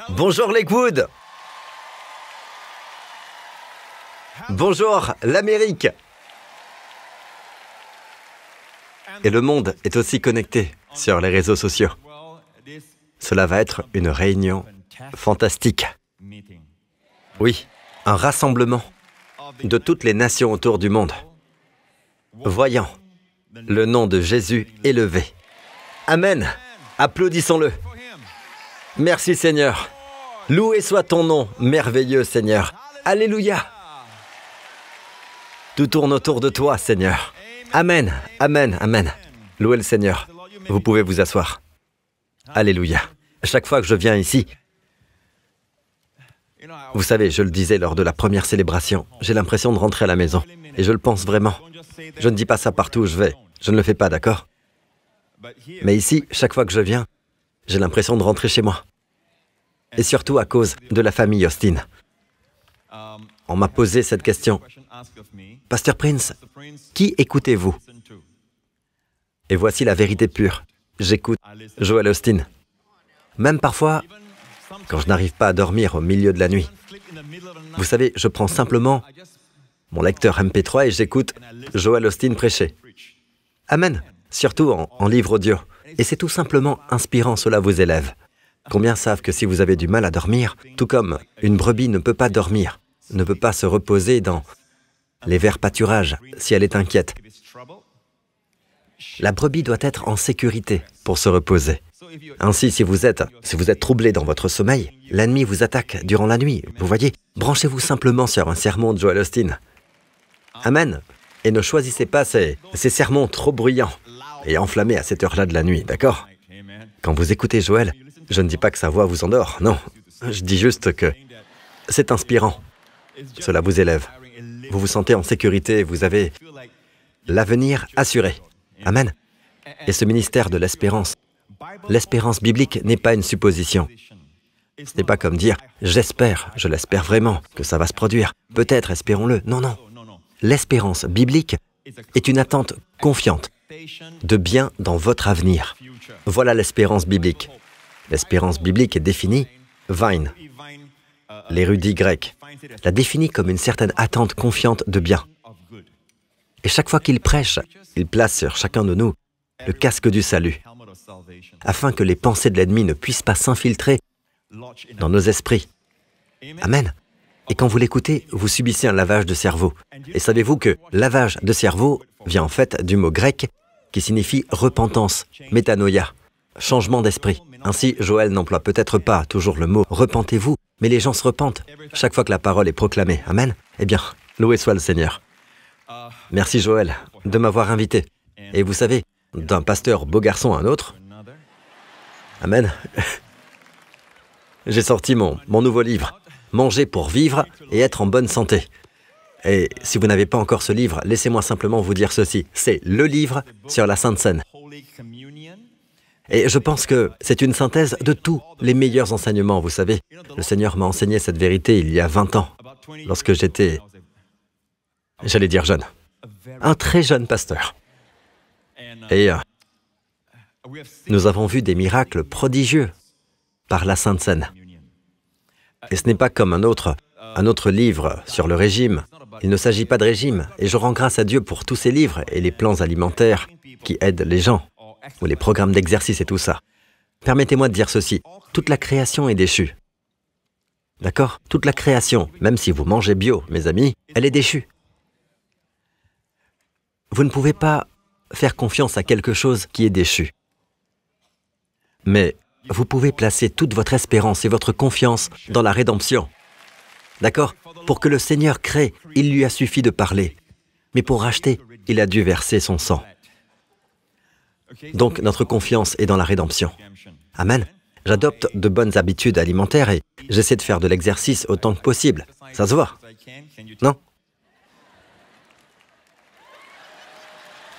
Bonjour Lakewood. Bonjour l'Amérique. Et le monde est aussi connecté sur les réseaux sociaux. Cela va être une réunion fantastique. Oui, un rassemblement de toutes les nations autour du monde, voyant le nom de Jésus élevé. Amen. Applaudissons-le. Merci Seigneur. Loué soit ton nom, merveilleux Seigneur. Alléluia. Tout tourne autour de toi, Seigneur. Amen, amen, amen. Louez le Seigneur. Vous pouvez vous asseoir. Alléluia. Chaque fois que je viens ici, vous savez, je le disais lors de la première célébration, j'ai l'impression de rentrer à la maison. Et je le pense vraiment. Je ne dis pas ça partout où je vais. Je ne le fais pas, d'accord? Mais ici, chaque fois que je viens, j'ai l'impression de rentrer chez moi. Et surtout à cause de la famille Austin. On m'a posé cette question. Pasteur Prince, qui écoutez-vous? Et voici la vérité pure. J'écoute Joel Austin. Même parfois, quand je n'arrive pas à dormir au milieu de la nuit. Vous savez, je prends simplement mon lecteur MP3 et j'écoute Joel Austin prêcher. Amen. Surtout en livre audio. Et c'est tout simplement inspirant, cela vous élève. Combien savent que si vous avez du mal à dormir, tout comme une brebis ne peut pas dormir, ne peut pas se reposer dans les verts pâturages si elle est inquiète. La brebis doit être en sécurité pour se reposer. Ainsi, si vous êtes troublé dans votre sommeil, l'ennemi vous attaque durant la nuit. Vous voyez, branchez-vous simplement sur un sermon de Joel Austin. Amen. Et ne choisissez pas ces sermons trop bruyants et enflammés à cette heure-là de la nuit, d'accord? Quand vous écoutez Joël, je ne dis pas que sa voix vous endort, non. Je dis juste que c'est inspirant. Cela vous élève. Vous vous sentez en sécurité, vous avez l'avenir assuré. Amen. Et ce ministère de l'espérance biblique n'est pas une supposition. Ce n'est pas comme dire « j'espère, je l'espère vraiment, que ça va se produire. Peut-être, espérons-le. » Non, non. L'espérance biblique est une attente confiante de bien dans votre avenir. Voilà l'espérance biblique. L'espérance biblique est définie, Vine, l'érudit grec, la définit comme une certaine attente confiante de bien. Et chaque fois qu'il prêche, il place sur chacun de nous le casque du salut, afin que les pensées de l'ennemi ne puissent pas s'infiltrer dans nos esprits. Amen. Et quand vous l'écoutez, vous subissez un lavage de cerveau. Et savez-vous que lavage de cerveau vient en fait du mot grec qui signifie repentance, métanoïa, changement d'esprit. Ainsi, Joël n'emploie peut-être pas toujours le mot « repentez-vous », mais les gens se repentent chaque fois que la parole est proclamée. Amen. Eh bien, loué soit le Seigneur. Merci Joël de m'avoir invité. Et vous savez, d'un pasteur beau garçon à un autre, amen, j'ai sorti mon nouveau livre, « Manger pour vivre et être en bonne santé ». Et si vous n'avez pas encore ce livre, laissez-moi simplement vous dire ceci. C'est le livre sur la Sainte Seine. Et je pense que c'est une synthèse de tous les meilleurs enseignements, vous savez. Le Seigneur m'a enseigné cette vérité il y a 20 ans, lorsque j'étais, j'allais dire jeune, un très jeune pasteur. Et nous avons vu des miracles prodigieux par la Sainte Seine. Et ce n'est pas comme un autre livre sur le régime. Il ne s'agit pas de régime. Et je rends grâce à Dieu pour tous ces livres et les plans alimentaires qui aident les gens, ou les programmes d'exercice et tout ça. Permettez-moi de dire ceci. Toute la création est déchue. D'accord? Toute la création, même si vous mangez bio, mes amis, elle est déchue. Vous ne pouvez pas faire confiance à quelque chose qui est déchu. Mais vous pouvez placer toute votre espérance et votre confiance dans la rédemption. D'accord? Pour que le Seigneur crée, il lui a suffi de parler. Mais pour racheter, il a dû verser son sang. Donc notre confiance est dans la rédemption. Amen. J'adopte de bonnes habitudes alimentaires et j'essaie de faire de l'exercice autant que possible. Ça se voit? Non?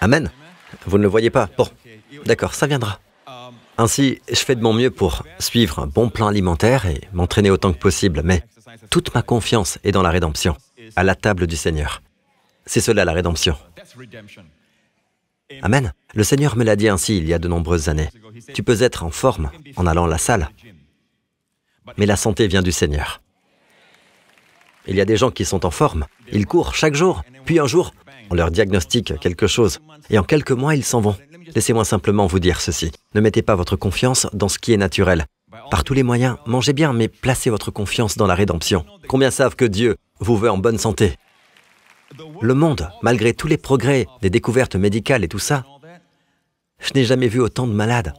Amen. Vous ne le voyez pas? Bon, d'accord, ça viendra. Ainsi, je fais de mon mieux pour suivre un bon plan alimentaire et m'entraîner autant que possible, mais toute ma confiance est dans la rédemption, à la table du Seigneur. C'est cela la rédemption. Amen. Le Seigneur me l'a dit ainsi il y a de nombreuses années. Tu peux être en forme en allant à la salle, mais la santé vient du Seigneur. Il y a des gens qui sont en forme, ils courent chaque jour, puis un jour, on leur diagnostique quelque chose, et en quelques mois, ils s'en vont. Laissez-moi simplement vous dire ceci. Ne mettez pas votre confiance dans ce qui est naturel. Par tous les moyens, mangez bien, mais placez votre confiance dans la rédemption. Combien savent que Dieu vous veut en bonne santé? Le monde, malgré tous les progrès, des découvertes médicales et tout ça, je n'ai jamais vu autant de malades.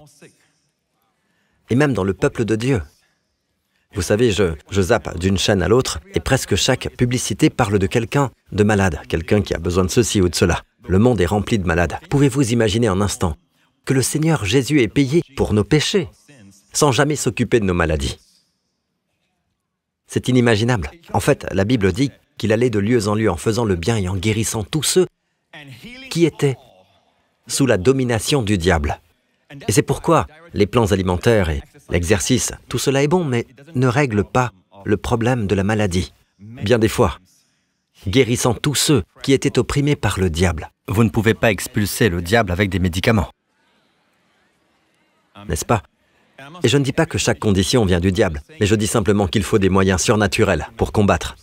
Et même dans le peuple de Dieu. Vous savez, je zappe d'une chaîne à l'autre et presque chaque publicité parle de quelqu'un de malade, quelqu'un qui a besoin de ceci ou de cela. Le monde est rempli de malades. Pouvez-vous imaginer un instant que le Seigneur Jésus ait payé pour nos péchés sans jamais s'occuper de nos maladies? C'est inimaginable. En fait, la Bible dit qu'il allait de lieu en lieu en faisant le bien et en guérissant tous ceux qui étaient sous la domination du diable. Et c'est pourquoi les plans alimentaires et l'exercice, tout cela est bon, mais ne règle pas le problème de la maladie. Bien des fois, guérissant tous ceux qui étaient opprimés par le diable. Vous ne pouvez pas expulser le diable avec des médicaments. N'est-ce pas? Et je ne dis pas que chaque condition vient du diable, mais je dis simplement qu'il faut des moyens surnaturels pour combattre.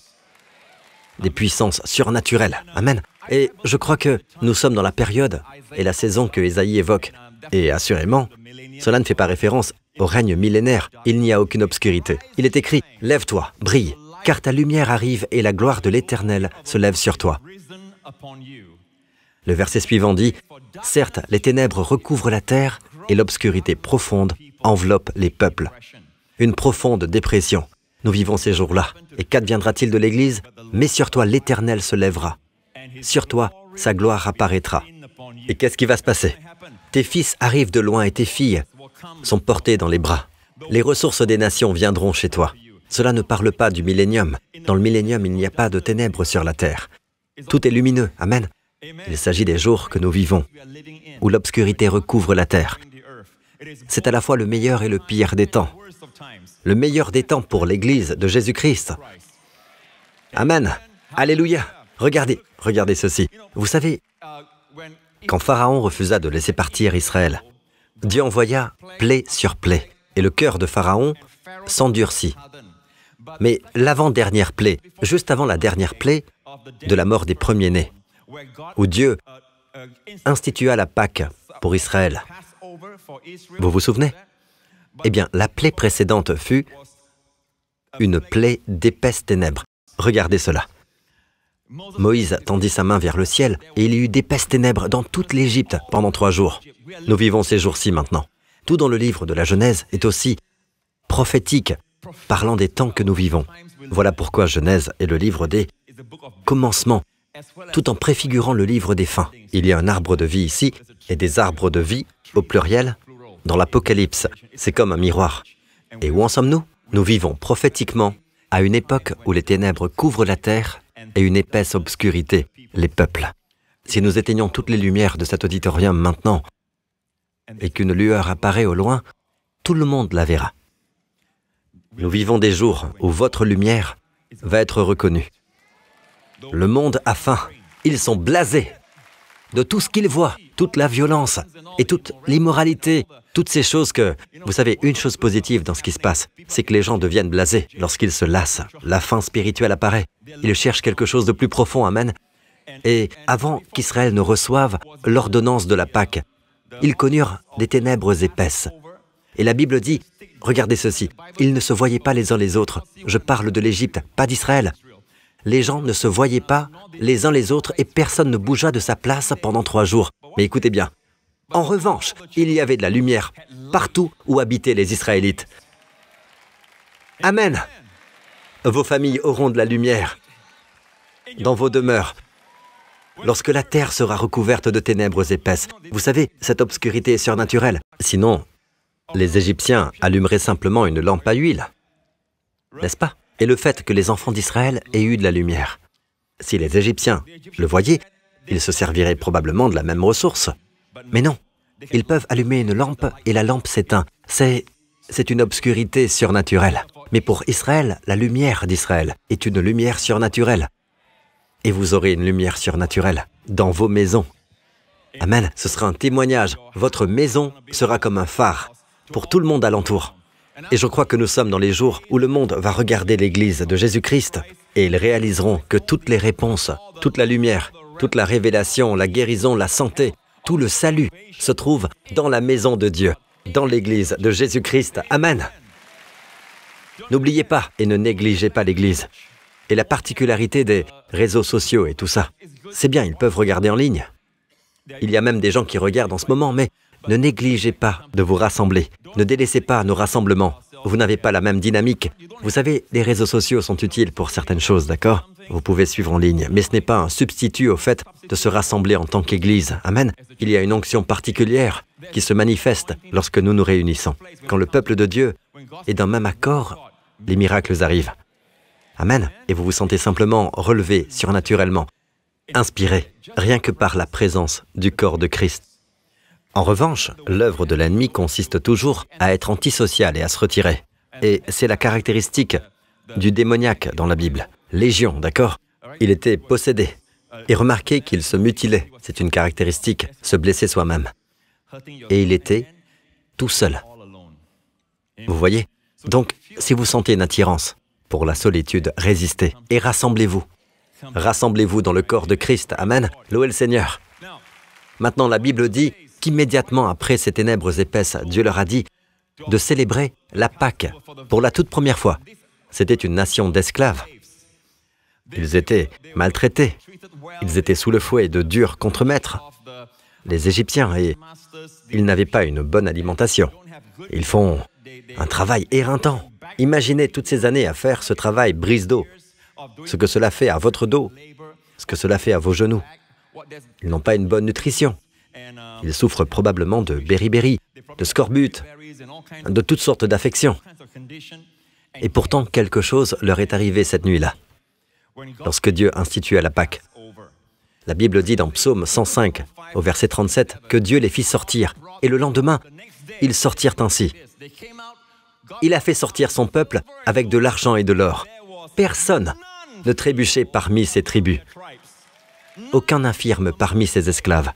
Des puissances surnaturelles. Amen. Et je crois que nous sommes dans la période et la saison que Ésaïe évoque. Et assurément, cela ne fait pas référence au règne millénaire. Il n'y a aucune obscurité. Il est écrit, « Lève-toi, brille, car ta lumière arrive et la gloire de l'Éternel se lève sur toi. » Le verset suivant dit, « Certes, les ténèbres recouvrent la terre et l'obscurité profonde enveloppe les peuples. » Une profonde dépression. Nous vivons ces jours-là. Et qu'adviendra-t-il de l'Église? Mais sur toi, l'Éternel se lèvera. Sur toi, sa gloire apparaîtra. Et qu'est-ce qui va se passer? Tes fils arrivent de loin et tes filles sont portées dans les bras. Les ressources des nations viendront chez toi. Cela ne parle pas du millénium. Dans le millénium, il n'y a pas de ténèbres sur la terre. Tout est lumineux. Amen. Il s'agit des jours que nous vivons, où l'obscurité recouvre la terre. C'est à la fois le meilleur et le pire des temps. Le meilleur des temps pour l'Église de Jésus-Christ. Amen. Alléluia. Regardez ceci. Vous savez, quand Pharaon refusa de laisser partir Israël, Dieu envoya plaie sur plaie, et le cœur de Pharaon s'endurcit. Mais l'avant-dernière plaie, juste avant la dernière plaie de la mort des premiers-nés, où Dieu institua la Pâque pour Israël. Vous vous souvenez? Eh bien, la plaie précédente fut une plaie d'épaisses ténèbres. Regardez cela. Moïse tendit sa main vers le ciel et il y eut d'épaisses ténèbres dans toute l'Égypte pendant 3 jours. Nous vivons ces jours-ci maintenant. Tout dans le livre de la Genèse est aussi prophétique, parlant des temps que nous vivons. Voilà pourquoi Genèse est le livre des commencements, tout en préfigurant le livre des fins. Il y a un arbre de vie ici et des arbres de vie, au pluriel, dans l'Apocalypse. C'est comme un miroir. Et où en sommes-nous? Nous vivons prophétiquement à une époque où les ténèbres couvrent la terre et une épaisse obscurité les peuples. Si nous éteignons toutes les lumières de cet auditorium maintenant et qu'une lueur apparaît au loin, tout le monde la verra. Nous vivons des jours où votre lumière va être reconnue. Le monde a faim. Ils sont blasés de tout ce qu'ils voient, toute la violence et toute l'immoralité, toutes ces choses que... Vous savez, une chose positive dans ce qui se passe, c'est que les gens deviennent blasés lorsqu'ils se lassent. La faim spirituelle apparaît. Ils cherchent quelque chose de plus profond, amen. Et avant qu'Israël ne reçoive l'ordonnance de la Pâque, ils connurent des ténèbres épaisses. Et la Bible dit, regardez ceci, ils ne se voyaient pas les uns les autres. Je parle de l'Égypte, pas d'Israël. Les gens ne se voyaient pas les uns les autres et personne ne bougea de sa place pendant 3 jours. Mais écoutez bien, en revanche, il y avait de la lumière partout où habitaient les Israélites. Amen. Vos familles auront de la lumière dans vos demeures. Lorsque la terre sera recouverte de ténèbres épaisses, vous savez, cette obscurité est surnaturelle. Sinon, les Égyptiens allumeraient simplement une lampe à huile, n'est-ce pas? Et le fait que les enfants d'Israël aient eu de la lumière. Si les Égyptiens le voyaient, ils se serviraient probablement de la même ressource. Mais non, ils peuvent allumer une lampe et la lampe s'éteint. C'est une obscurité surnaturelle. Mais pour Israël, la lumière d'Israël est une lumière surnaturelle. Et vous aurez une lumière surnaturelle dans vos maisons. Amen. Ce sera un témoignage. Votre maison sera comme un phare pour tout le monde alentour. Et je crois que nous sommes dans les jours où le monde va regarder l'Église de Jésus-Christ et ils réaliseront que toutes les réponses, toute la lumière, toute la révélation, la guérison, la santé, tout le salut se trouve dans la maison de Dieu, dans l'Église de Jésus-Christ. Amen. N'oubliez pas et ne négligez pas l'Église. Et la particularité des réseaux sociaux et tout ça, c'est bien, ils peuvent regarder en ligne. Il y a même des gens qui regardent en ce moment, mais ne négligez pas de vous rassembler. Ne délaissez pas nos rassemblements. Vous n'avez pas la même dynamique. Vous savez, les réseaux sociaux sont utiles pour certaines choses, d'accord? Vous pouvez suivre en ligne, mais ce n'est pas un substitut au fait de se rassembler en tant qu'Église. Amen. Il y a une onction particulière qui se manifeste lorsque nous nous réunissons. Quand le peuple de Dieu est d'un même accord, les miracles arrivent. Amen. Et vous vous sentez simplement relevé surnaturellement, inspiré, rien que par la présence du corps de Christ. En revanche, l'œuvre de l'ennemi consiste toujours à être antisocial et à se retirer. Et c'est la caractéristique du démoniaque dans la Bible. Légion, d'accord? Il était possédé. Et remarquez qu'il se mutilait. C'est une caractéristique, se blesser soi-même. Et il était tout seul. Vous voyez? Donc, si vous sentez une attirance pour la solitude, résistez et rassemblez-vous. Rassemblez-vous dans le corps de Christ. Amen. Louez le Seigneur. Maintenant, la Bible dit qu'immédiatement après ces ténèbres épaisses, Dieu leur a dit de célébrer la Pâque pour la toute première fois. C'était une nation d'esclaves. Ils étaient maltraités. Ils étaient sous le fouet de durs contremaîtres, les Égyptiens, et ils n'avaient pas une bonne alimentation. Ils font un travail éreintant. Imaginez toutes ces années à faire ce travail brise dos, ce que cela fait à votre dos, ce que cela fait à vos genoux. Ils n'ont pas une bonne nutrition. Ils souffrent probablement de beriberi, de scorbut, de toutes sortes d'affections. Et pourtant, quelque chose leur est arrivé cette nuit-là, lorsque Dieu institua la Pâque. La Bible dit dans Psaume 105, au verset 37, que Dieu les fit sortir, et le lendemain, ils sortirent ainsi. Il a fait sortir son peuple avec de l'argent et de l'or. Personne ne trébuchait parmi ses tribus. Aucun infirme parmi ses esclaves.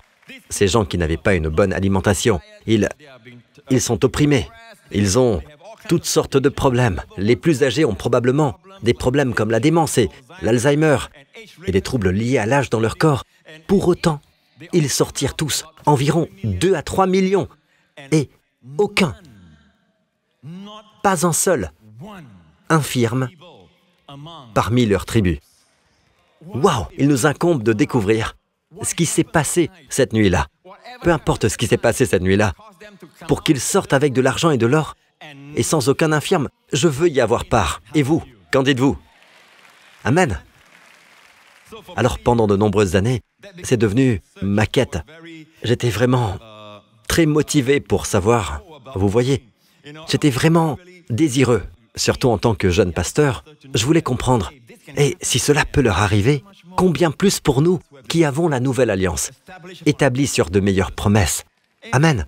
Ces gens qui n'avaient pas une bonne alimentation, ils sont opprimés. Ils ont toutes sortes de problèmes. Les plus âgés ont probablement des problèmes comme la démence et l'Alzheimer et des troubles liés à l'âge dans leur corps. Pour autant, ils sortirent tous, environ 2 à 3 millions, et aucun, pas un seul, infirme parmi leurs tribus. Waouh! Il nous incombe de découvrir ce qui s'est passé cette nuit-là. Peu importe ce qui s'est passé cette nuit-là, pour qu'ils sortent avec de l'argent et de l'or, et sans aucun infirme, je veux y avoir part. Et vous, qu'en dites-vous? Amen. Alors pendant de nombreuses années, c'est devenu ma quête. J'étais vraiment très motivé pour savoir, vous voyez, j'étais vraiment désireux, surtout en tant que jeune pasteur, je voulais comprendre. Et si cela peut leur arriver, combien plus pour nous qui avons la nouvelle alliance, établie sur de meilleures promesses. Amen.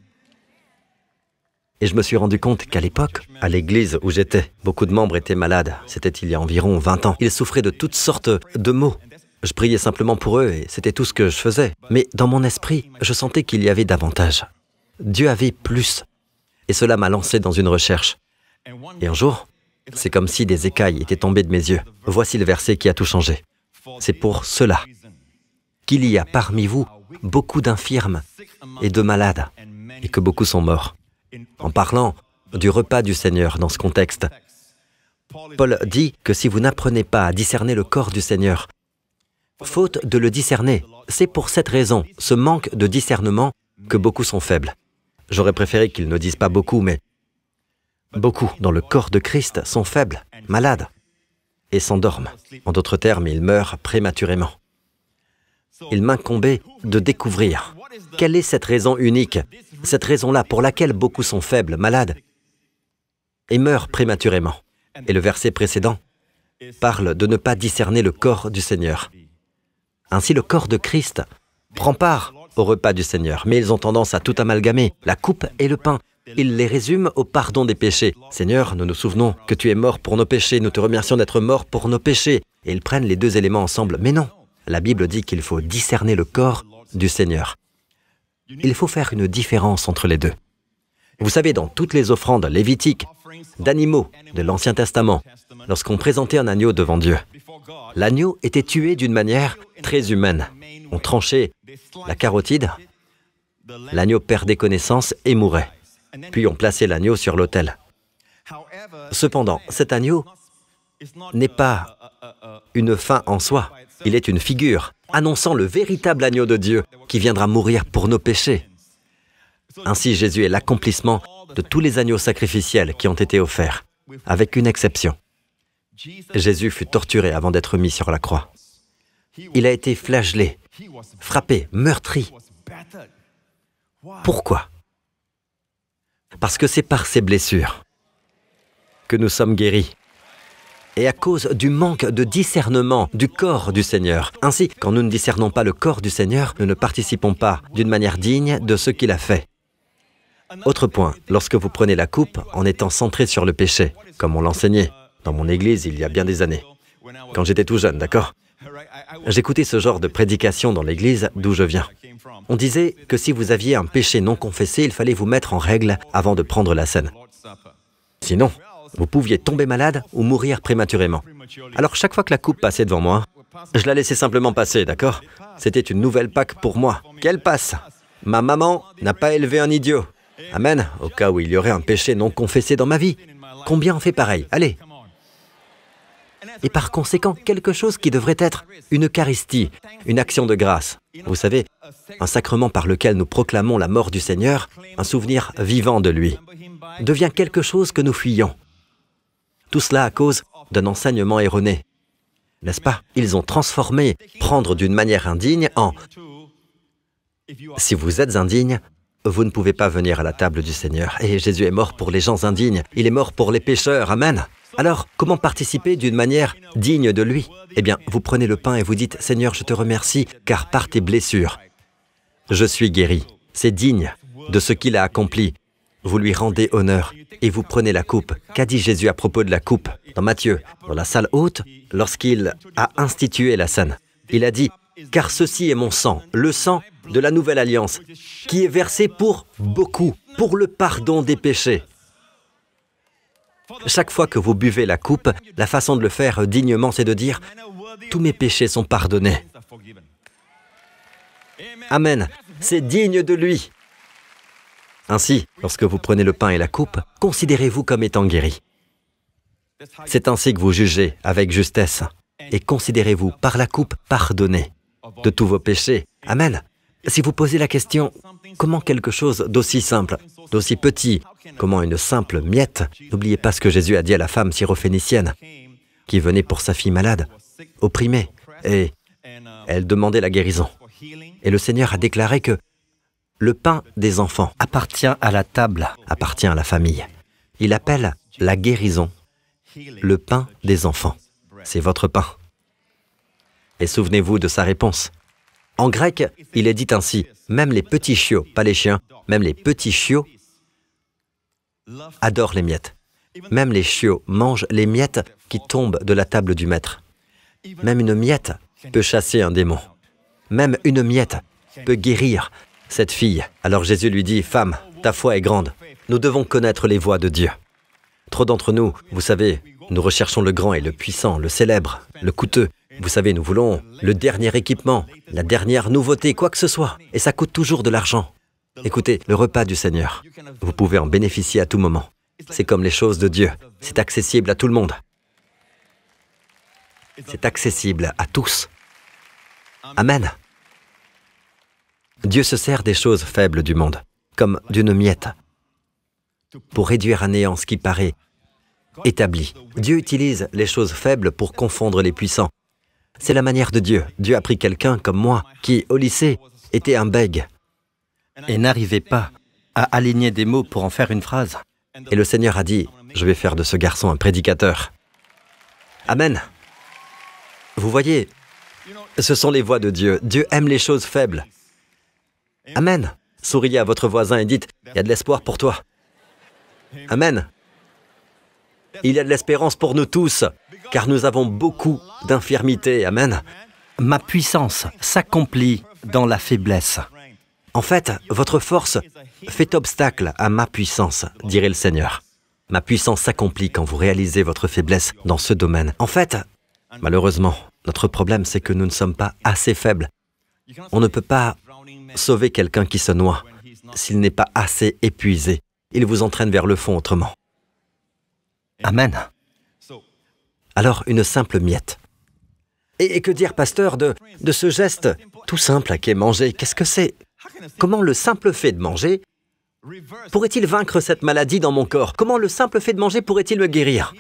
Et je me suis rendu compte qu'à l'époque, à l'église où j'étais, beaucoup de membres étaient malades. C'était il y a environ 20 ans. Ils souffraient de toutes sortes de maux. Je priais simplement pour eux et c'était tout ce que je faisais. Mais dans mon esprit, je sentais qu'il y avait davantage. Dieu avait plus. Et cela m'a lancé dans une recherche. Et un jour, c'est comme si des écailles étaient tombées de mes yeux. Voici le verset qui a tout changé. C'est pour cela qu'il y a parmi vous beaucoup d'infirmes et de malades, et que beaucoup sont morts. En parlant du repas du Seigneur dans ce contexte, Paul dit que si vous n'apprenez pas à discerner le corps du Seigneur, faute de le discerner, c'est pour cette raison, ce manque de discernement, que beaucoup sont faibles. J'aurais préféré qu'ils ne disent pas beaucoup, mais beaucoup dans le corps de Christ sont faibles, malades, et s'endorment. En d'autres termes, ils meurent prématurément. Il m'incombait de découvrir quelle est cette raison unique, cette raison-là pour laquelle beaucoup sont faibles, malades, et meurent prématurément. Et le verset précédent parle de ne pas discerner le corps du Seigneur. Ainsi, le corps de Christ prend part au repas du Seigneur, mais ils ont tendance à tout amalgamer, la coupe et le pain. Ils les résument au pardon des péchés. « Seigneur, nous nous souvenons que tu es mort pour nos péchés, nous te remercions d'être mort pour nos péchés. » Et ils prennent les deux éléments ensemble. Mais non, la Bible dit qu'il faut discerner le corps du Seigneur. Il faut faire une différence entre les deux. Vous savez, dans toutes les offrandes lévitiques, d'animaux de l'Ancien Testament, lorsqu'on présentait un agneau devant Dieu, l'agneau était tué d'une manière très humaine. On tranchait la carotide, l'agneau perdait connaissance et mourait. Puis on plaçait l'agneau sur l'autel. Cependant, cet agneau n'est pas une fin en soi, il est une figure, annonçant le véritable agneau de Dieu qui viendra mourir pour nos péchés. Ainsi, Jésus est l'accomplissement de tous les agneaux sacrificiels qui ont été offerts, avec une exception. Jésus fut torturé avant d'être mis sur la croix. Il a été flagellé, frappé, meurtri. Pourquoi? Parce que c'est par ces blessures que nous sommes guéris. Et à cause du manque de discernement du corps du Seigneur. Ainsi, quand nous ne discernons pas le corps du Seigneur, nous ne participons pas d'une manière digne de ce qu'il a fait. Autre point, lorsque vous prenez la coupe en étant centré sur le péché, comme on l'enseignait dans mon église il y a bien des années, quand j'étais tout jeune, d'accord? J'écoutais ce genre de prédication dans l'église d'où je viens. On disait que si vous aviez un péché non confessé, il fallait vous mettre en règle avant de prendre la scène. Sinon, vous pouviez tomber malade ou mourir prématurément. Alors chaque fois que la coupe passait devant moi, je la laissais simplement passer, d'accord? C'était une nouvelle Pâque pour moi. Qu'elle passe! Ma maman n'a pas élevé un idiot. Amen, au cas où il y aurait un péché non confessé dans ma vie. Combien en fait pareil? Allez! Et par conséquent, quelque chose qui devrait être une Eucharistie, une action de grâce. Vous savez, un sacrement par lequel nous proclamons la mort du Seigneur, un souvenir vivant de lui, devient quelque chose que nous fuyons. Tout cela à cause d'un enseignement erroné. N'est-ce pas? Ils ont transformé prendre d'une manière indigne en « si vous êtes indigne, vous ne pouvez pas venir à la table du Seigneur. » Et Jésus est mort pour les gens indignes, il est mort pour les pécheurs, amen. Alors, comment participer d'une manière digne de lui? Eh bien, vous prenez le pain et vous dites « Seigneur, je te remercie, car par tes blessures, je suis guéri. » C'est digne de ce qu'il a accompli. Vous lui rendez honneur et vous prenez la coupe. Qu'a dit Jésus à propos de la coupe? Dans Matthieu, dans la salle haute, lorsqu'il a institué la scène, il a dit « Car ceci est mon sang, le sang de la nouvelle alliance, qui est versé pour beaucoup, pour le pardon des péchés. » Chaque fois que vous buvez la coupe, la façon de le faire dignement, c'est de dire « Tous mes péchés sont pardonnés. » Amen. C'est digne de lui. Ainsi, lorsque vous prenez le pain et la coupe, considérez-vous comme étant guéri. C'est ainsi que vous jugez avec justesse. Et considérez-vous par la coupe pardonné de tous vos péchés. Amen. Si vous posez la question, comment quelque chose d'aussi simple, d'aussi petit, comment une simple miette, n'oubliez pas ce que Jésus a dit à la femme syrophénicienne, qui venait pour sa fille malade, opprimée, et elle demandait la guérison. Et le Seigneur a déclaré que le pain des enfants appartient à la table, appartient à la famille. Il appelle la guérison le pain des enfants. C'est votre pain. Et souvenez-vous de sa réponse. En grec, il est dit ainsi, même les petits chiots, pas les chiens, même les petits chiots adorent les miettes. Même les chiots mangent les miettes qui tombent de la table du maître. Même une miette peut chasser un démon. Même une miette peut guérir cette fille. Alors Jésus lui dit, « Femme, ta foi est grande. Nous devons connaître les voies de Dieu. » Trop d'entre nous, vous savez, nous recherchons le grand et le puissant, le célèbre, le coûteux. Vous savez, nous voulons le dernier équipement, la dernière nouveauté, quoi que ce soit. Et ça coûte toujours de l'argent. Écoutez, le repas du Seigneur, vous pouvez en bénéficier à tout moment. C'est comme les choses de Dieu. C'est accessible à tout le monde. C'est accessible à tous. Amen. Dieu se sert des choses faibles du monde, comme d'une miette, pour réduire à néant ce qui paraît établi. Dieu utilise les choses faibles pour confondre les puissants. C'est la manière de Dieu. Dieu a pris quelqu'un comme moi, qui, au lycée, était un bègue, et n'arrivait pas à aligner des mots pour en faire une phrase. Et le Seigneur a dit, « Je vais faire de ce garçon un prédicateur. » Amen. Vous voyez, ce sont les voies de Dieu. Dieu aime les choses faibles. Amen. Souriez à votre voisin et dites, « Il y a de l'espoir pour toi. » Amen. Il y a de l'espérance pour nous tous, car nous avons beaucoup d'infirmités. Amen. Ma puissance s'accomplit dans la faiblesse. En fait, votre force fait obstacle à ma puissance, dirait le Seigneur. Ma puissance s'accomplit quand vous réalisez votre faiblesse dans ce domaine. En fait, malheureusement, notre problème, c'est que nous ne sommes pas assez faibles. On ne peut pas sauver quelqu'un qui se noie s'il n'est pas assez épuisé. Il vous entraîne vers le fond autrement. Amen. Alors, une simple miette. Et que dire, pasteur, de ce geste tout simple qu'est manger? Qu'est-ce que c'est? Comment le simple fait de manger pourrait-il vaincre cette maladie dans mon corps? Comment le simple fait de manger pourrait-il me guérir?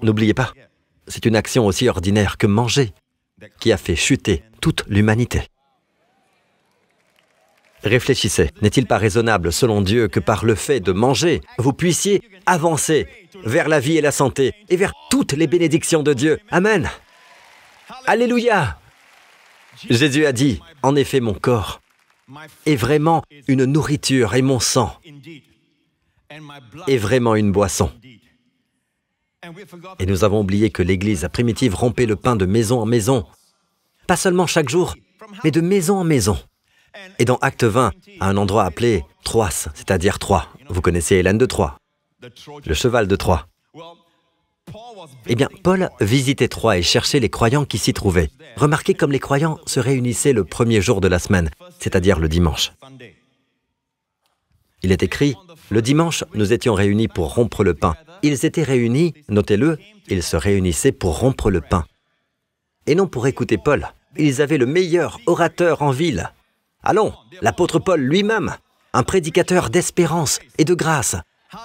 N'oubliez pas, c'est une action aussi ordinaire que manger qui a fait chuter toute l'humanité. Réfléchissez, n'est-il pas raisonnable, selon Dieu, que par le fait de manger, vous puissiez avancer vers la vie et la santé et vers toutes les bénédictions de Dieu? Amen. Alléluia. Jésus a dit, en effet, mon corps est vraiment une nourriture et mon sang est vraiment une boisson. Et nous avons oublié que l'Église primitive rompait le pain de maison en maison, pas seulement chaque jour, mais de maison en maison. Et dans Acte 20, à un endroit appelé Troas, c'est-à-dire Troie, vous connaissez Hélène de Troie, le cheval de Troie. Eh bien, Paul visitait Troie et cherchait les croyants qui s'y trouvaient. Remarquez comme les croyants se réunissaient le premier jour de la semaine, c'est-à-dire le dimanche. Il est écrit, le dimanche, nous étions réunis pour rompre le pain. Ils étaient réunis, notez-le, ils se réunissaient pour rompre le pain. Et non pour écouter Paul. Ils avaient le meilleur orateur en ville. Allons, l'apôtre Paul lui-même, un prédicateur d'espérance et de grâce.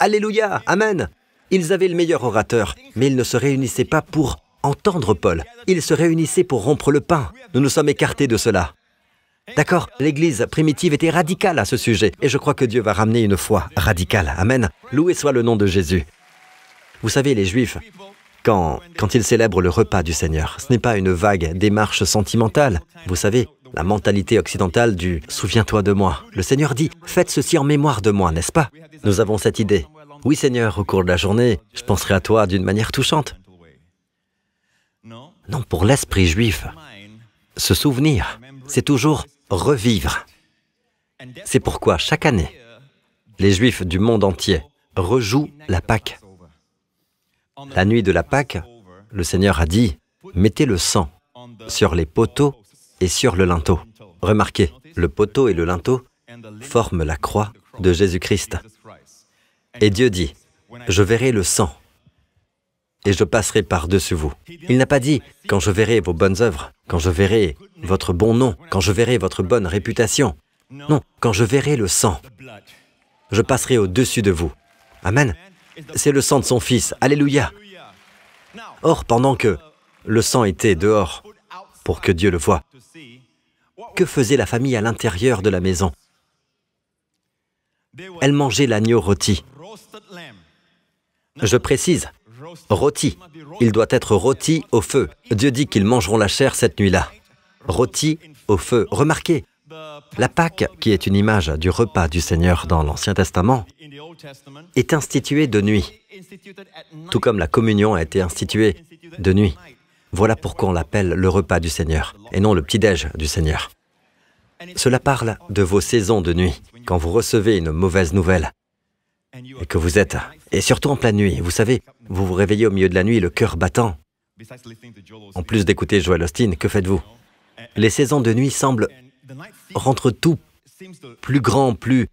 Alléluia, amen. Ils avaient le meilleur orateur, mais ils ne se réunissaient pas pour entendre Paul. Ils se réunissaient pour rompre le pain. Nous nous sommes écartés de cela. D'accord, l'Église primitive était radicale à ce sujet, et je crois que Dieu va ramener une foi radicale. Amen. Loué soit le nom de Jésus. Vous savez, les Juifs, quand ils célèbrent le repas du Seigneur, ce n'est pas une vague démarche sentimentale. Vous savez, la mentalité occidentale du « souviens-toi de moi ». Le Seigneur dit « faites ceci en mémoire de moi », n'est-ce pas? Nous avons cette idée. Oui, Seigneur, au cours de la journée, je penserai à toi d'une manière touchante. Non, pour l'esprit juif, se souvenir, c'est toujours revivre. C'est pourquoi chaque année, les Juifs du monde entier rejouent la Pâque. La nuit de la Pâque, le Seigneur a dit « mettez le sang sur les poteaux et sur le linteau ». Remarquez, le poteau et le linteau forment la croix de Jésus-Christ. Et Dieu dit « je verrai le sang et je passerai par-dessus vous ». Il n'a pas dit « quand je verrai vos bonnes œuvres, quand je verrai votre bon nom, quand je verrai votre bonne réputation ». Non, quand je verrai le sang, je passerai au-dessus de vous. Amen. C'est le sang de son Fils. Alléluia. Or, pendant que le sang était dehors pour que Dieu le voie, que faisait la famille à l'intérieur de la maison? Elle mangeait l'agneau rôti. Je précise, rôti. Il doit être rôti au feu. Dieu dit qu'ils mangeront la chair cette nuit-là. Rôti au feu. Remarquez, la Pâque, qui est une image du repas du Seigneur dans l'Ancien Testament, est instituée de nuit, tout comme la communion a été instituée de nuit. Voilà pourquoi on l'appelle le repas du Seigneur, et non le petit-déj du Seigneur. Cela parle de vos saisons de nuit, quand vous recevez une mauvaise nouvelle, et que vous êtes, et surtout en pleine nuit, vous savez, vous vous réveillez au milieu de la nuit, le cœur battant. En plus d'écouter Joel Osteen, que faites-vous? Les saisons de nuit semblent rendre tout plus grand, plus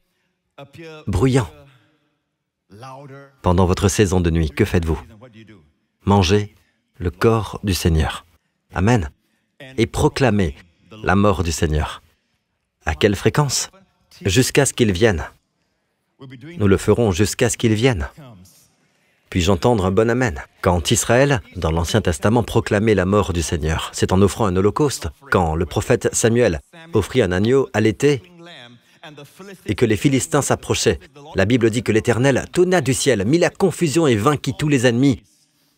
bruyant. Pendant votre saison de nuit, que faites-vous? Mangez le corps du Seigneur. Amen. Et proclamez la mort du Seigneur. À quelle fréquence? Jusqu'à ce qu'il vienne. Nous le ferons jusqu'à ce qu'il vienne. Puis-je entendre un bon amen? Quand Israël, dans l'Ancien Testament, proclamait la mort du Seigneur, c'est en offrant un holocauste. Quand le prophète Samuel offrit un agneau à l'été et que les Philistins s'approchaient, la Bible dit que l'Éternel tonna du ciel, mit la confusion et vainquit tous les ennemis,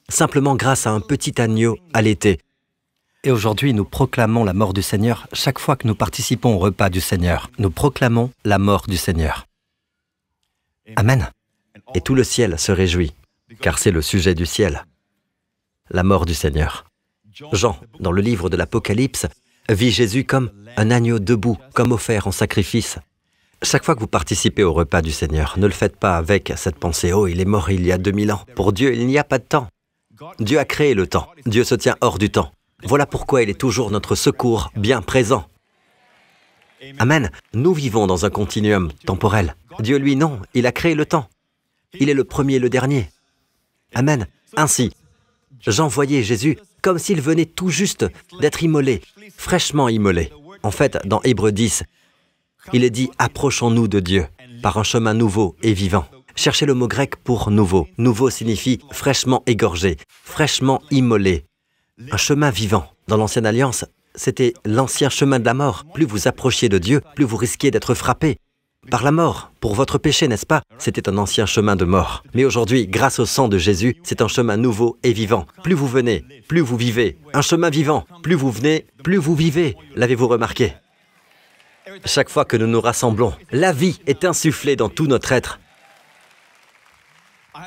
simplement grâce à un petit agneau à l'été. Et aujourd'hui, nous proclamons la mort du Seigneur chaque fois que nous participons au repas du Seigneur. Nous proclamons la mort du Seigneur. Amen. Et tout le ciel se réjouit, car c'est le sujet du ciel, la mort du Seigneur. Jean, dans le livre de l'Apocalypse, vit Jésus comme un agneau debout, comme offert en sacrifice. Chaque fois que vous participez au repas du Seigneur, ne le faites pas avec cette pensée « Oh, il est mort il y a 2000 ans ». Pour Dieu, il n'y a pas de temps. Dieu a créé le temps. Dieu se tient hors du temps. Voilà pourquoi il est toujours notre secours, bien présent. Amen. Nous vivons dans un continuum temporel. Dieu, lui, non. Il a créé le temps. Il est le premier et le dernier. Amen. Ainsi, Jean voyait Jésus comme s'il venait tout juste d'être immolé, fraîchement immolé. En fait, dans Hébreux 10, il est dit « Approchons-nous de Dieu par un chemin nouveau et vivant ». Cherchez le mot grec pour « nouveau ». « Nouveau » signifie fraîchement égorgé, fraîchement immolé. Un chemin vivant. Dans l'Ancienne Alliance, c'était l'ancien chemin de la mort. Plus vous approchiez de Dieu, plus vous risquiez d'être frappé par la mort. Pour votre péché, n'est-ce pas? C'était un ancien chemin de mort. Mais aujourd'hui, grâce au sang de Jésus, c'est un chemin nouveau et vivant. Plus vous venez, plus vous vivez. Un chemin vivant. Plus vous venez, plus vous vivez. L'avez-vous remarqué? Chaque fois que nous nous rassemblons, la vie est insufflée dans tout notre être.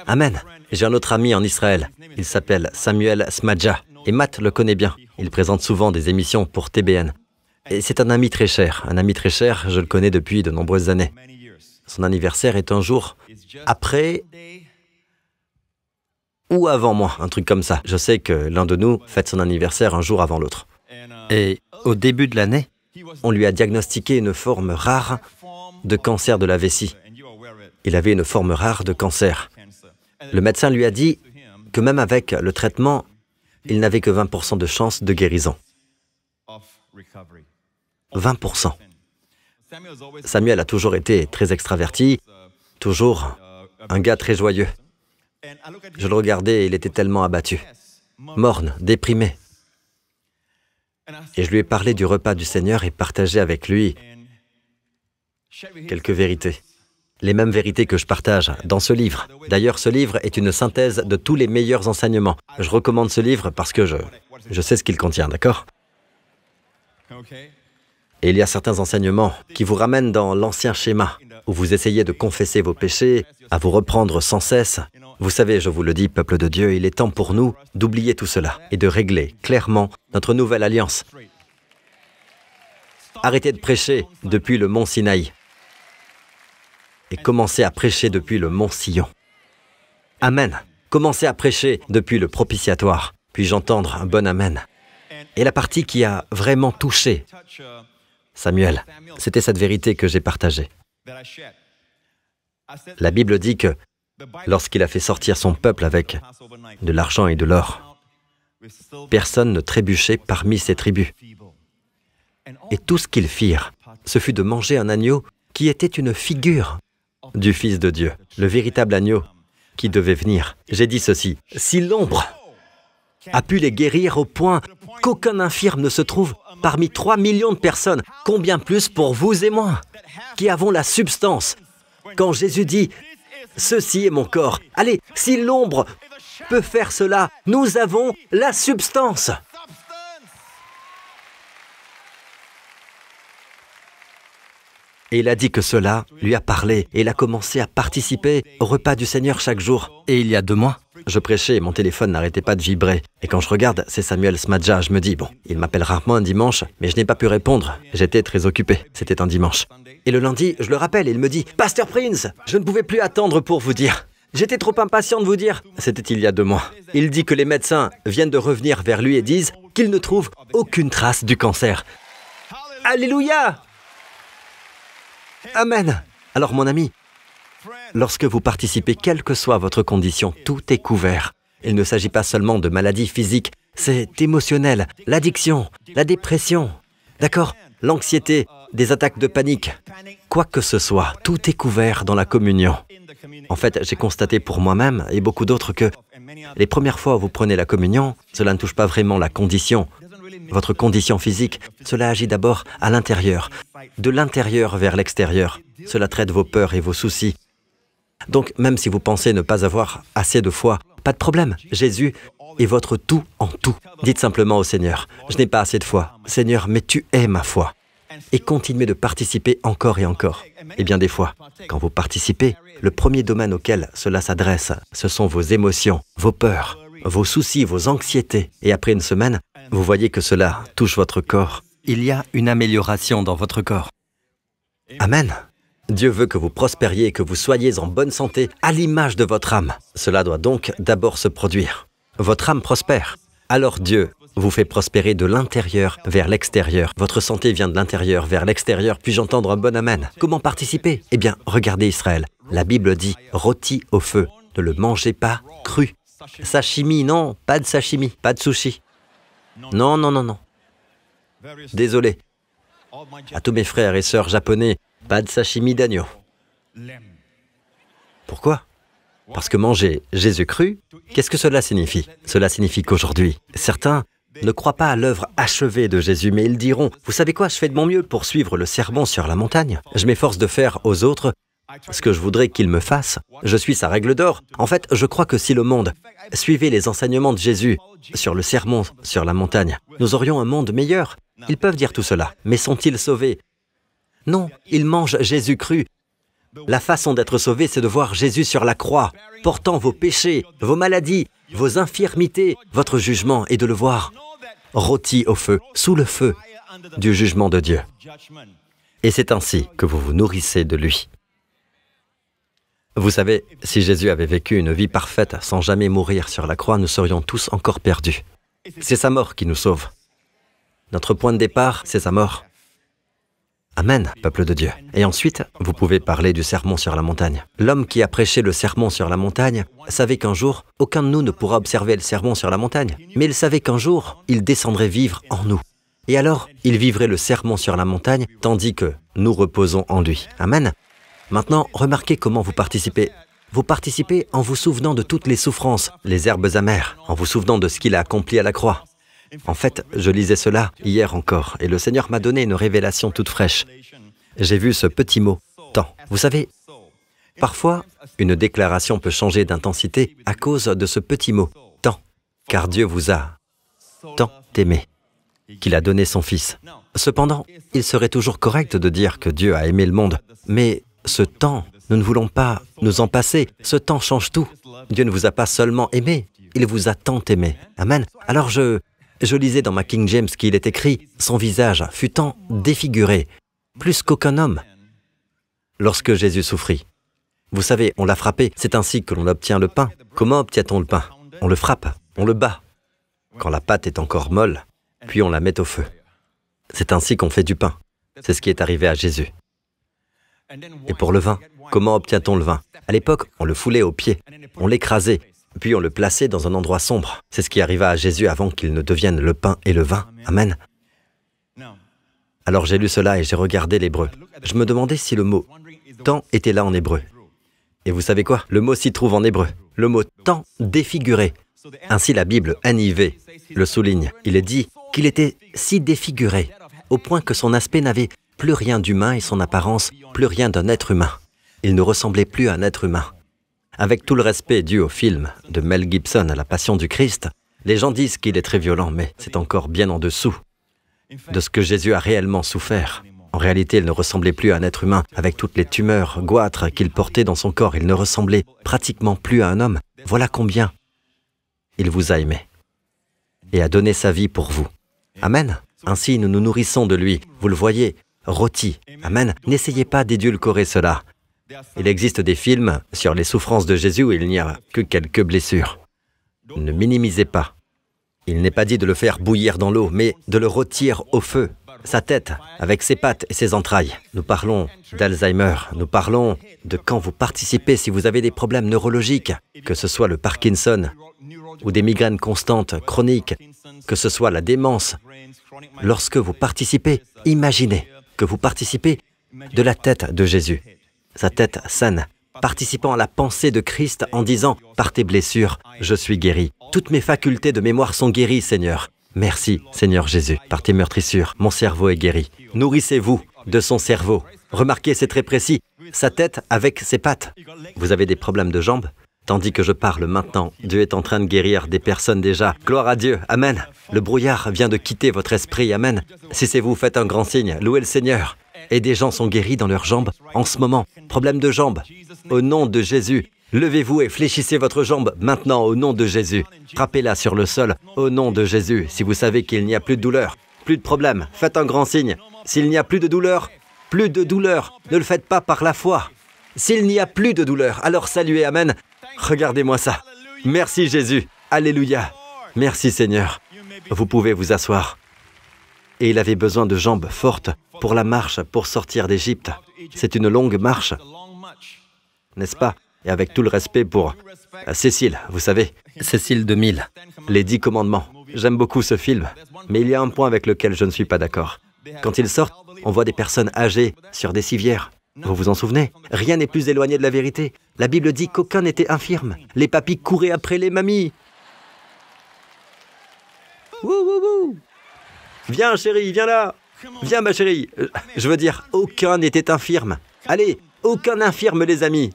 Amen. J'ai un autre ami en Israël. Il s'appelle Samuel Smadja. Et Matt le connaît bien. Il présente souvent des émissions pour TBN. Et c'est un ami très cher. Un ami très cher, je le connais depuis de nombreuses années. Son anniversaire est un jour après ou avant moi, un truc comme ça. Je sais que l'un de nous fête son anniversaire un jour avant l'autre. Et au début de l'année, on lui a diagnostiqué une forme rare de cancer de la vessie. Il avait une forme rare de cancer. Le médecin lui a dit que même avec le traitement, il n'avait que 20% de chance de guérison. 20%. Samuel a toujours été très extraverti, toujours un gars très joyeux. Je le regardais et il était tellement abattu, morne, déprimé. Et je lui ai parlé du repas du Seigneur et partagé avec lui quelques vérités. Les mêmes vérités que je partage dans ce livre. D'ailleurs, ce livre est une synthèse de tous les meilleurs enseignements. Je recommande ce livre parce que je sais ce qu'il contient, d'accord? Et il y a certains enseignements qui vous ramènent dans l'ancien schéma, où vous essayez de confesser vos péchés, à vous reprendre sans cesse. Vous savez, je vous le dis, peuple de Dieu, il est temps pour nous d'oublier tout cela et de régler clairement notre nouvelle alliance. Arrêtez de prêcher depuis le mont Sinaï et commencez à prêcher depuis le mont Sion. Amen. Commencez à prêcher depuis le propitiatoire. Puis-je entendre un bon amen? Et la partie qui a vraiment touché Samuel, c'était cette vérité que j'ai partagée. La Bible dit que lorsqu'il a fait sortir son peuple avec de l'argent et de l'or, personne ne trébuchait parmi ses tribus. Et tout ce qu'ils firent, ce fut de manger un agneau qui était une figure du Fils de Dieu, le véritable agneau qui devait venir. J'ai dit ceci, si l'ombre a pu les guérir au point qu'aucun infirme ne se trouve parmi 3 millions de personnes, combien plus pour vous et moi, qui avons la substance. Quand Jésus dit « Ceci est mon corps », allez, si l'ombre peut faire cela, nous avons la substance. Et il a dit que cela lui a parlé, et il a commencé à participer au repas du Seigneur chaque jour. Et il y a 2 mois, je prêchais et mon téléphone n'arrêtait pas de vibrer. Et quand je regarde, c'est Samuel Smadja, je me dis, bon, il m'appelle rarement un dimanche, mais je n'ai pas pu répondre. J'étais très occupé, c'était un dimanche. Et le lundi, je le rappelle, et il me dit, « Pasteur Prince, je ne pouvais plus attendre pour vous dire. J'étais trop impatient de vous dire. » C'était il y a 2 mois. Il dit que les médecins viennent de revenir vers lui et disent qu'ils ne trouvent aucune trace du cancer. Alléluia! Amen. Alors mon ami, lorsque vous participez, quelle que soit votre condition, tout est couvert. Il ne s'agit pas seulement de maladies physiques, c'est émotionnel, l'addiction, la dépression, d'accord, l'anxiété, des attaques de panique. Quoi que ce soit, tout est couvert dans la communion. En fait, j'ai constaté pour moi-même et beaucoup d'autres que les premières fois où vous prenez la communion, cela ne touche pas vraiment la condition. Votre condition physique, cela agit d'abord à l'intérieur, de l'intérieur vers l'extérieur. Cela traite vos peurs et vos soucis. Donc, même si vous pensez ne pas avoir assez de foi, pas de problème. Jésus est votre tout en tout. Dites simplement au Seigneur, « Je n'ai pas assez de foi. Seigneur, mais tu es ma foi. » Et continuez de participer encore et encore. Et bien des fois, quand vous participez, le premier domaine auquel cela s'adresse, ce sont vos émotions, vos peurs, vos soucis, vos anxiétés. Et après une semaine, vous voyez que cela touche votre corps il y a une amélioration dans votre corps. Amen. Dieu veut que vous prospériez et que vous soyez en bonne santé à l'image de votre âme. Cela doit donc d'abord se produire. Votre âme prospère. Alors Dieu vous fait prospérer de l'intérieur vers l'extérieur. Votre santé vient de l'intérieur vers l'extérieur. Puis-je entendre un bon amen? Comment participer? Eh bien, regardez Israël. La Bible dit « rôti au feu ». Ne le mangez pas cru. Sashimi, non, pas de sashimi, pas de sushi. Non, non, non, non. Désolé. À tous mes frères et sœurs japonais, pas de sashimi d'agneau. Pourquoi? Parce que manger Jésus cru, qu'est-ce que cela signifie? Cela signifie qu'aujourd'hui, certains ne croient pas à l'œuvre achevée de Jésus, mais ils diront, vous savez quoi, je fais de mon mieux pour suivre le sermon sur la montagne. Je m'efforce de faire aux autres ce que je voudrais qu'ils me fassent. Je suis sa règle d'or. En fait, je crois que si le monde suivait les enseignements de Jésus sur le sermon sur la montagne, nous aurions un monde meilleur. Ils peuvent dire tout cela, mais sont-ils sauvés? Non, ils mangent Jésus cru. La façon d'être sauvé, c'est de voir Jésus sur la croix, portant vos péchés, vos maladies, vos infirmités, votre jugement, et de le voir rôti au feu, sous le feu du jugement de Dieu. Et c'est ainsi que vous vous nourrissez de lui. Vous savez, si Jésus avait vécu une vie parfaite sans jamais mourir sur la croix, nous serions tous encore perdus. C'est sa mort qui nous sauve. Notre point de départ, c'est sa mort. Amen, peuple de Dieu. Et ensuite, vous pouvez parler du sermon sur la montagne. L'homme qui a prêché le sermon sur la montagne savait qu'un jour, aucun de nous ne pourra observer le sermon sur la montagne. Mais il savait qu'un jour, il descendrait vivre en nous. Et alors, il vivrait le sermon sur la montagne, tandis que nous reposons en lui. Amen. Maintenant, remarquez comment vous participez. Vous participez en vous souvenant de toutes les souffrances, les herbes amères, en vous souvenant de ce qu'il a accompli à la croix. En fait, je lisais cela hier encore, et le Seigneur m'a donné une révélation toute fraîche. J'ai vu ce petit mot, « tant ». Vous savez, parfois, une déclaration peut changer d'intensité à cause de ce petit mot, « tant », car Dieu vous a tant aimé, qu'il a donné son Fils. Cependant, il serait toujours correct de dire que Dieu a aimé le monde, mais ce temps, nous ne voulons pas nous en passer. Ce temps change tout. Dieu ne vous a pas seulement aimé, il vous a tant aimé. Amen. Alors je lisais dans ma King James qu'il est écrit, son visage fut tant défiguré, plus qu'aucun homme, lorsque Jésus souffrit. Vous savez, on l'a frappé, c'est ainsi que l'on obtient le pain. Comment obtient-on le pain? On le frappe, on le bat. Quand la pâte est encore molle, puis on la met au feu. C'est ainsi qu'on fait du pain. C'est ce qui est arrivé à Jésus. Et pour le vin, comment obtient-on le vin? À l'époque, on le foulait aux pieds, on l'écrasait, puis on le plaçait dans un endroit sombre. C'est ce qui arriva à Jésus avant qu'il ne devienne le pain et le vin. Amen. Alors j'ai lu cela et j'ai regardé l'hébreu. Je me demandais si le mot « tant » était là en hébreu. Et vous savez quoi? Le mot s'y trouve en hébreu. Le mot « tant » défiguré. Ainsi la Bible, NIV, le souligne. Il est dit qu'il était si défiguré, au point que son aspect n'avait plus rien d'humain et son apparence, plus rien d'un être humain. Il ne ressemblait plus à un être humain. Avec tout le respect dû au film de Mel Gibson à la Passion du Christ, les gens disent qu'il est très violent, mais c'est encore bien en dessous de ce que Jésus a réellement souffert. En réalité, il ne ressemblait plus à un être humain. Avec toutes les tumeurs goitres qu'il portait dans son corps, il ne ressemblait pratiquement plus à un homme. Voilà combien il vous a aimé et a donné sa vie pour vous. Amen. Ainsi, nous nous nourrissons de lui. Vous le voyez, rôti. Amen. N'essayez pas d'édulcorer cela. Il existe des films sur les souffrances de Jésus où il n'y a que quelques blessures. Ne minimisez pas. Il n'est pas dit de le faire bouillir dans l'eau, mais de le rôtir au feu. Sa tête, avec ses pattes et ses entrailles. Nous parlons d'Alzheimer, nous parlons de quand vous participez si vous avez des problèmes neurologiques, que ce soit le Parkinson ou des migraines constantes, chroniques, que ce soit la démence. Lorsque vous participez, imaginez que vous participez de la tête de Jésus, sa tête saine, participant à la pensée de Christ en disant « Par tes blessures, je suis guéri. Toutes mes facultés de mémoire sont guéries, Seigneur. Merci, Seigneur Jésus. Par tes meurtrissures, mon cerveau est guéri. Nourrissez-vous de son cerveau. » Remarquez, c'est très précis. Sa tête avec ses pattes. Vous avez des problèmes de jambes? Tandis que je parle maintenant, Dieu est en train de guérir des personnes déjà. Gloire à Dieu. Amen. Le brouillard vient de quitter votre esprit. Amen. Si c'est vous, faites un grand signe. Louez le Seigneur. Et des gens sont guéris dans leurs jambes en ce moment. Problème de jambes. Au nom de Jésus, levez-vous et fléchissez votre jambe maintenant au nom de Jésus. Frappez-la sur le sol au nom de Jésus. Si vous savez qu'il n'y a plus de douleur, plus de problème. Faites un grand signe. S'il n'y a plus de douleur, ne le faites pas par la foi. S'il n'y a plus de douleur, alors saluez, Amen. Regardez-moi ça. Merci Jésus. Alléluia. Merci Seigneur. Vous pouvez vous asseoir. Et il avait besoin de jambes fortes pour la marche, pour sortir d'Égypte. C'est une longue marche, n'est-ce pas? Et avec tout le respect pour Cécile, vous savez, Cécile 2000, les 10 commandements. J'aime beaucoup ce film, mais il y a un point avec lequel je ne suis pas d'accord. Quand ils sortent, on voit des personnes âgées sur des civières. Vous vous en souvenez? Rien n'est plus éloigné de la vérité. La Bible dit qu'aucun n'était infirme. Les papis couraient après les mamies. Wouh, wouh, wouh. Viens chérie, viens là. Viens ma chérie. Je veux dire, aucun n'était infirme. Allez, aucun infirme les amis.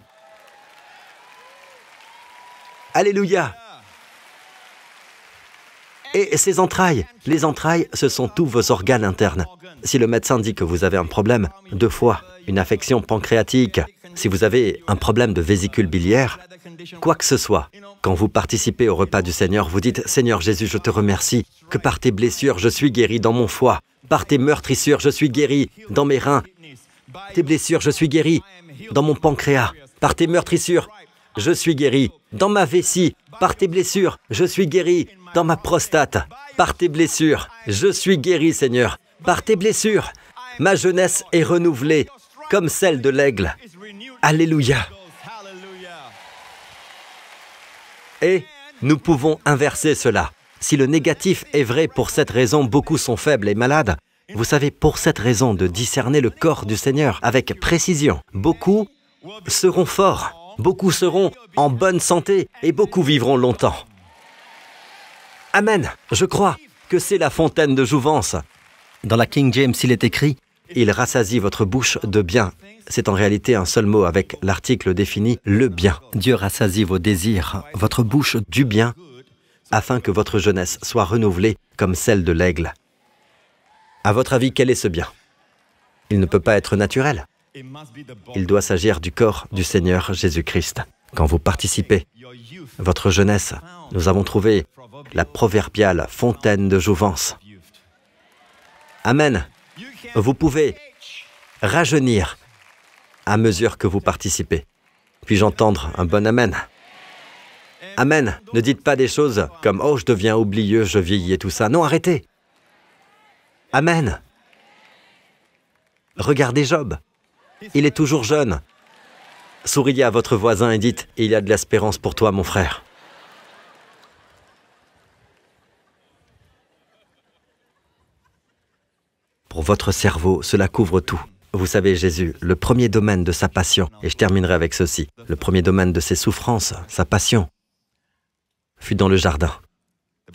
Alléluia. Et ces entrailles, les entrailles, ce sont tous vos organes internes. Si le médecin dit que vous avez un problème de foie, une affection pancréatique, si vous avez un problème de vésicule biliaire, quoi que ce soit, quand vous participez au repas du Seigneur, vous dites « Seigneur Jésus, je te remercie que par tes blessures, je suis guéri dans mon foie. Par tes meurtrissures, je suis guéri dans mes reins. Tes blessures, je suis guéri dans mon pancréas. Par tes meurtrissures, je suis guéri dans ma vessie. Par tes blessures, je suis guéri dans ma prostate. Par tes blessures, je suis guéri, Seigneur. Par tes blessures, ma jeunesse est renouvelée comme celle de l'aigle. Alléluia. Et nous pouvons inverser cela. Si le négatif est vrai pour cette raison, beaucoup sont faibles et malades. Vous savez, pour cette raison de discerner le corps du Seigneur avec précision, beaucoup seront forts, beaucoup seront en bonne santé et beaucoup vivront longtemps. Amen. Je crois que c'est la fontaine de jouvence. Dans la King James, il est écrit « Il rassasie votre bouche de bien ». C'est en réalité un seul mot avec l'article défini « le bien ». Dieu rassasie vos désirs, votre bouche du bien, afin que votre jeunesse soit renouvelée comme celle de l'aigle. À votre avis, quel est ce bien? Il ne peut pas être naturel. Il doit s'agir du corps du Seigneur Jésus-Christ. Quand vous participez, votre jeunesse, nous avons trouvé la proverbiale fontaine de jouvence. Amen. Vous pouvez rajeunir à mesure que vous participez. Puis-je entendre un bon Amen? Amen. Ne dites pas des choses comme « Oh, je deviens oublieux, je vieillis et tout ça ». Non, arrêtez. Amen. Regardez Job. Il est toujours jeune. Souriez à votre voisin et dites « Il y a de l'espérance pour toi, mon frère ». Pour votre cerveau, cela couvre tout. Vous savez, Jésus, le premier domaine de sa passion, et je terminerai avec ceci, le premier domaine de ses souffrances, sa passion, fut dans le jardin.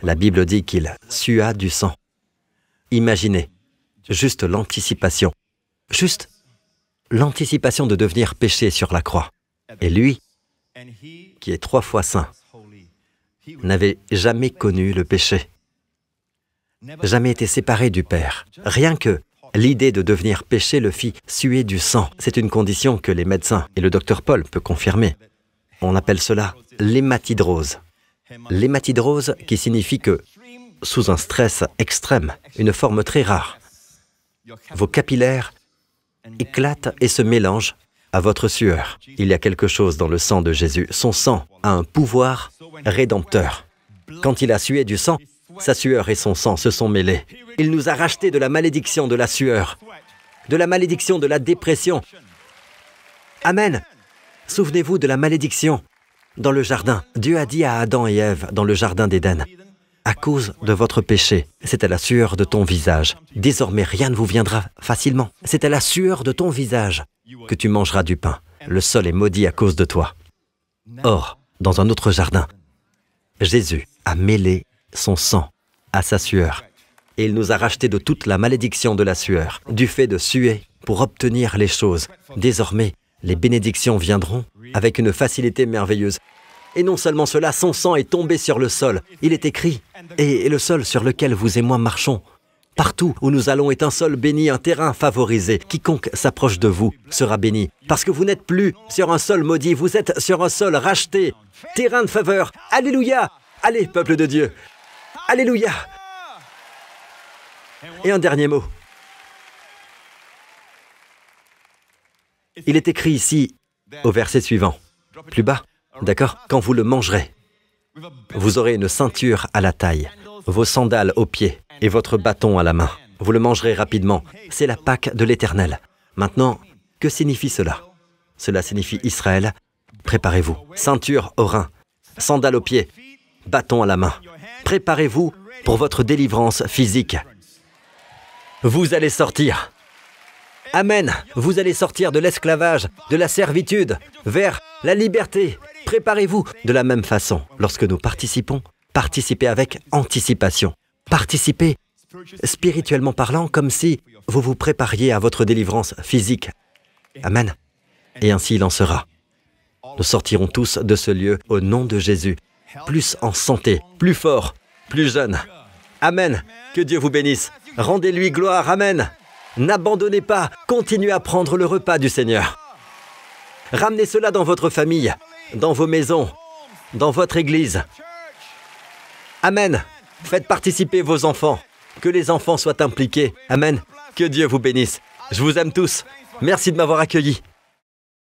La Bible dit qu'il sua du sang. Imaginez, juste l'anticipation de devenir péché sur la croix. Et lui, qui est 3 fois saint, n'avait jamais connu le péché, jamais été séparé du Père. Rien que l'idée de devenir péché le fit suer du sang. C'est une condition que les médecins et le docteur Paul peut confirmer. On appelle cela l'hématidrose. L'hématidrose qui signifie que, sous un stress extrême, une forme très rare, vos capillaires éclatent et se mélangent à votre sueur. Il y a quelque chose dans le sang de Jésus. Son sang a un pouvoir rédempteur. Quand il a sué du sang, sa sueur et son sang se sont mêlés. Il nous a rachetés de la malédiction de la sueur, de la malédiction de la dépression. Amen. Souvenez-vous de la malédiction dans le jardin. Dieu a dit à Adam et Ève dans le jardin d'Éden, « À cause de votre péché, c'est à la sueur de ton visage. Désormais, rien ne vous viendra facilement. C'est à la sueur de ton visage que tu mangeras du pain. Le sol est maudit à cause de toi. » Or, dans un autre jardin, Jésus a mêlé son sang à sa sueur. Et il nous a rachetés de toute la malédiction de la sueur, du fait de suer pour obtenir les choses. Désormais, les bénédictions viendront avec une facilité merveilleuse. Et non seulement cela, son sang est tombé sur le sol. Il est écrit, et le sol sur lequel vous et moi marchons, partout où nous allons est un sol béni, un terrain favorisé. Quiconque s'approche de vous sera béni. Parce que vous n'êtes plus sur un sol maudit, vous êtes sur un sol racheté. Terrain de faveur. Alléluia! Allez, peuple de Dieu! Alléluia! Et un dernier mot. Il est écrit ici, au verset suivant, plus bas, d'accord? Quand vous le mangerez, vous aurez une ceinture à la taille, vos sandales aux pieds et votre bâton à la main. Vous le mangerez rapidement. C'est la Pâque de l'Éternel. Maintenant, que signifie cela? Cela signifie Israël, préparez-vous. Ceinture aux reins, sandales aux pieds, bâton à la main. Préparez-vous pour votre délivrance physique. Vous allez sortir. Amen. Vous allez sortir de l'esclavage, de la servitude, vers la liberté. Préparez-vous de la même façon. Lorsque nous participons, participez avec anticipation. Participez spirituellement parlant, comme si vous vous prépariez à votre délivrance physique. Amen. Et ainsi il en sera. Nous sortirons tous de ce lieu au nom de Jésus, plus en santé, plus fort, plus jeune. Amen. Que Dieu vous bénisse. Rendez-lui gloire. Amen. N'abandonnez pas. Continuez à prendre le repas du Seigneur. Ramenez cela dans votre famille, dans vos maisons, dans votre église. Amen. Faites participer vos enfants. Que les enfants soient impliqués. Amen. Que Dieu vous bénisse. Je vous aime tous. Merci de m'avoir accueilli.